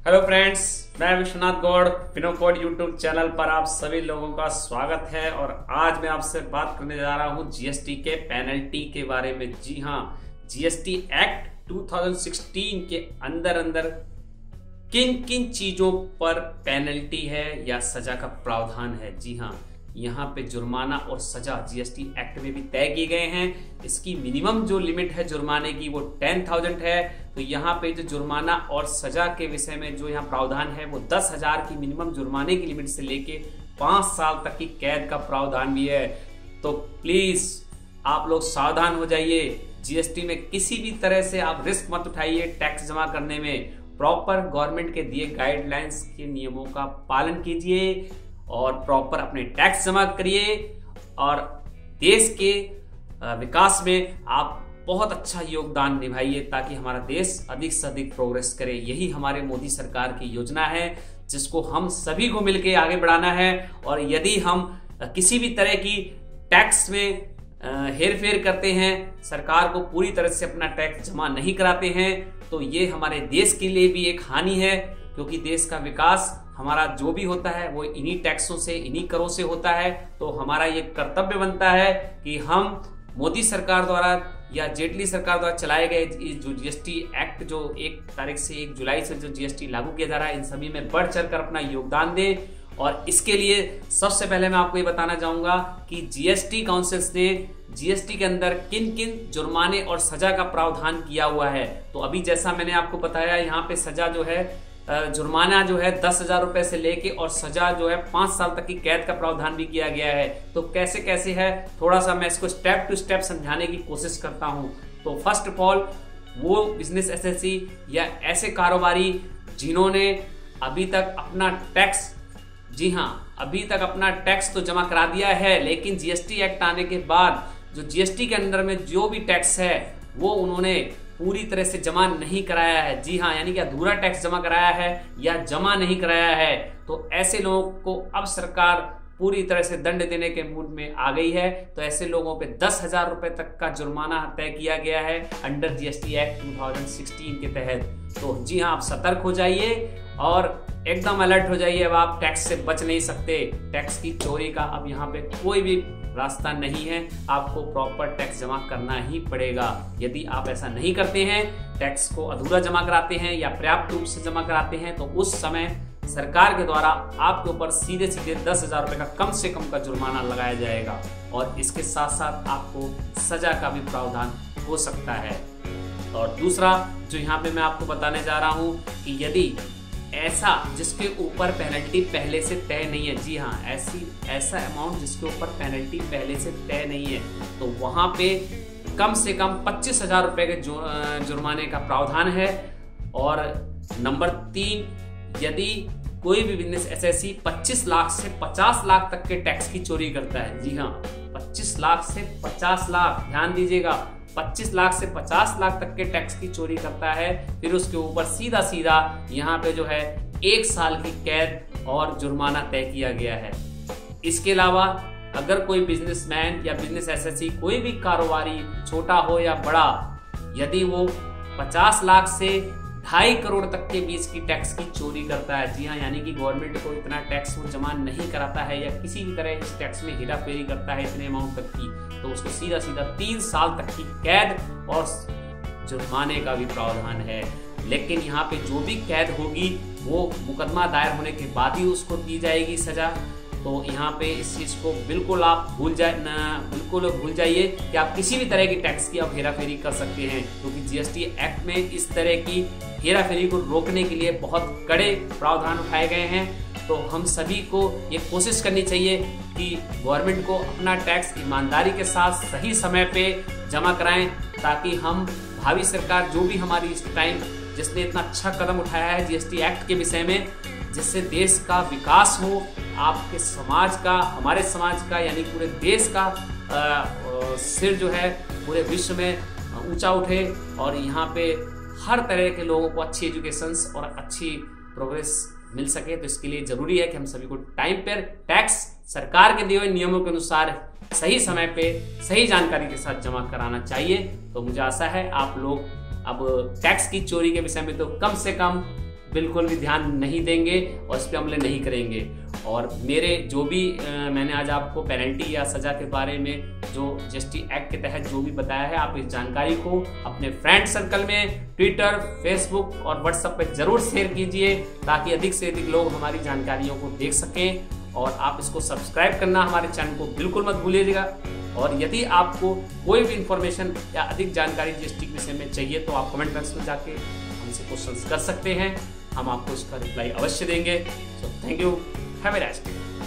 Hello friends, मैं Vishwanath Gaur पिनोकोड YouTube channel पर आप सभी लोगों का स्वागत है। और आज मैं आपसे बात करने जा रहा हूं जीएसटी के पेनल्टी के बारे में। जी हां, जीएसटी एक्ट 2016 के अंदर किन किन चीजों पर पेनल्टी है या सजा का प्रावधान है। जी हां, यहाँ पे जुर्माना और सजा जीएसटी एक्ट में भी तय किए गए हैं। इसकी मिनिमम जो लिमिट है जुर्माने की वो 10,000 है। तो यहाँ पे जो जुर्माना और सजा के विषय में जो यहाँ प्रावधान है वो 10,000 की मिनिमम जुर्माने की लिमिट से लेके 5 साल तक की कैद का प्रावधान भी है। तो प्लीज आप लोग सावधान हो जाइए। जीएसटी में किसी भी तरह से आप रिस्क मत उठाइए टैक्स जमा करने में। प्रॉपर गवर्नमेंट के दिए गाइडलाइंस के नियमों का पालन कीजिए और प्रॉपर अपने टैक्स जमा करिए और देश के विकास में आप बहुत अच्छा योगदान निभाइए ताकि हमारा देश अधिक से अधिक प्रोग्रेस करे। यही हमारे मोदी सरकार की योजना है जिसको हम सभी को मिलकर आगे बढ़ाना है। और यदि हम किसी भी तरह की टैक्स में हेरफेर करते हैं, सरकार को पूरी तरह से अपना टैक्स जमा नहीं कराते हैं, तो ये हमारे देश के लिए भी एक हानि है। क्योंकि देश का विकास हमारा जो भी होता है वो इन्हीं टैक्सों से, इन्हीं करों से होता है। तो हमारा ये कर्तव्य बनता है कि हम मोदी सरकार द्वारा या जेटली सरकार द्वारा चलाए गए जो जीएसटी एक्ट, जो 1 तारीख से 1 जुलाई से जो जीएसटी लागू किया जा रहा है, इन सभी में बढ़ चढ़ कर अपना योगदान दें। और इसके लिए सबसे पहले मैं आपको ये बताना चाहूंगा कि जीएसटी काउंसिल ने जीएसटी के अंदर किन किन जुर्माने और सजा का प्रावधान किया हुआ है। तो अभी जैसा मैंने आपको बताया, यहाँ पे सजा जो है, जुर्माना जो है 10,000 रुपए से लेके और सजा जो है 5 साल तक की कैद का प्रावधान भी किया गया है। तो कैसे कैसे है, थोड़ा सा मैं इसको स्टेप टू स्टेप समझाने की कोशिश करता हूं। तो फर्स्ट ऑफ ऑल, वो बिजनेस एसएससी या ऐसे कारोबारी जिन्होंने अभी तक अपना टैक्स, जी हां, अभी तक अपना टैक्स तो जमा करा दिया है, लेकिन जीएसटी एक्ट आने के बाद जो जीएसटी के अंदर में जो भी टैक्स है वो उन्होंने पूरी तरह से जमा नहीं कराया है। जी हाँ, यानी कि अधूरा टैक्स जमा कराया है या जमा नहीं कराया है। तो ऐसे लोगों को अब सरकार पूरी तरह से दंड देने के मूड में आ गई है। तो ऐसे लोगों पे 10,000 रुपए तक का जुर्माना तय किया गया है अंडर जीएसटी एक्ट 2016 के तहत। तो जी हाँ, आप सतर्क हो जाइए और एकदम अलर्ट हो जाइए। अब आप टैक्स से बच नहीं सकते। टैक्स की चोरी का अब यहाँ पे कोई भी रास्ता नहीं है। आपको प्रॉपर टैक्स जमा करना ही पड़ेगा। यदि आप ऐसा नहीं करते हैं, टैक्स को अधूरा जमा कराते हैं या पर्याप्त रूप से जमा कराते हैं, तो उस समय सरकार के द्वारा आपके ऊपर सीधे सीधे 10,000 रुपए का कम से कम का जुर्माना लगाया जाएगा। और इसके साथ साथ आपको सजा का भी प्रावधान हो सकता है। और दूसरा जो यहाँ पे मैं आपको बताने जा रहा हूँ कि यदि ऐसा जिसके ऊपर पेनल्टी पहले से तय नहीं है, जी हाँ, ऐसा अमाउंट जिसके ऊपर पेनल्टी पहले से तय नहीं है, तो वहां पे कम से कम 25,000 रुपए के जुर्माने का प्रावधान है। और नंबर 3, यदि कोई भी बिजनेस एसएससी 25 लाख से 50 लाख तक के टैक्स की चोरी करता है, जी हाँ, 25 लाख से 50 लाख, ध्यान दीजिएगा, 25 लाख से 50 लाख तक के टैक्स की चोरी करता है, फिर उसके ऊपर सीधा सीधा यहाँ पे जो है 1 साल की कैद और जुर्माना तय किया गया है। इसके अलावा अगर कोई बिजनेसमैन या बिजनेस एसएससी, कोई भी कारोबारी, छोटा हो या बड़ा, यदि वो 50 लाख से 2.5 करोड़ तक के बीच की टैक्स की चोरी करता है, जी हाँ, यानी कि गवर्नमेंट को इतना टैक्स वो जमा नहीं कराता है या किसी भी तरह इस टैक्स में हेराफेरी करता है इतने अमाउंट तक की, तो उसको सीधा सीधा 3 साल तक की कैद और जुर्माने का भी प्रावधान है। लेकिन यहाँ पे जो भी कैद होगी वो मुकदमा दायर होने के बाद ही उसको दी जाएगी सजा। तो यहाँ पे इस चीज को बिल्कुल आप भूल जाइए कि आप किसी भी तरह की टैक्स की आप हेराफेरी कर सकते हैं, क्योंकि जीएसटी एक्ट में इस तरह की हेराफेरी को रोकने के लिए बहुत कड़े प्रावधान उठाए गए हैं। तो हम सभी को ये कोशिश करनी चाहिए कि गवर्नमेंट को अपना टैक्स ईमानदारी के साथ सही समय पे जमा कराएं, ताकि हम भावी सरकार जो भी हमारी इस टाइम जिसने इतना अच्छा कदम उठाया है जीएसटी एक्ट के विषय में, जिससे देश का विकास हो, आपके समाज का, हमारे समाज का, यानी पूरे देश का सिर जो है पूरे विश्व में ऊंचा उठे और यहाँ पे हर तरह के लोगों को अच्छी एजुकेशन और अच्छी प्रोग्रेस मिल सके। तो इसके लिए जरूरी है कि हम सभी को टाइम पर टैक्स सरकार के दिए हुए नियमों के अनुसार सही समय पे सही जानकारी के साथ जमा कराना चाहिए। तो मुझे आशा है आप लोग अब टैक्स की चोरी के विषय में तो कम से कम बिल्कुल भी ध्यान नहीं देंगे और इस पर अमल नहीं करेंगे। और मेरे जो भी मैंने आज आपको पेनल्टी या सजा के बारे में जो जीएसटी एक्ट के तहत जो भी बताया है, आप इस जानकारी को अपने फ्रेंड सर्कल में ट्विटर, फेसबुक और व्हाट्सएप पे जरूर शेयर कीजिए ताकि अधिक से अधिक लोग हमारी जानकारियों को देख सकें। और आप इसको सब्सक्राइब करना हमारे चैनल को बिल्कुल मत भूलिएगा। और यदि आपको कोई भी इंफॉर्मेशन या अधिक जानकारी जीएसटी के विषय में चाहिए तो आप कमेंट बॉक्स में जाके हमसे क्वेश्चन कर सकते हैं, हम आपको इसका रिप्लाई अवश्य देंगे। So thank you, have a nice day.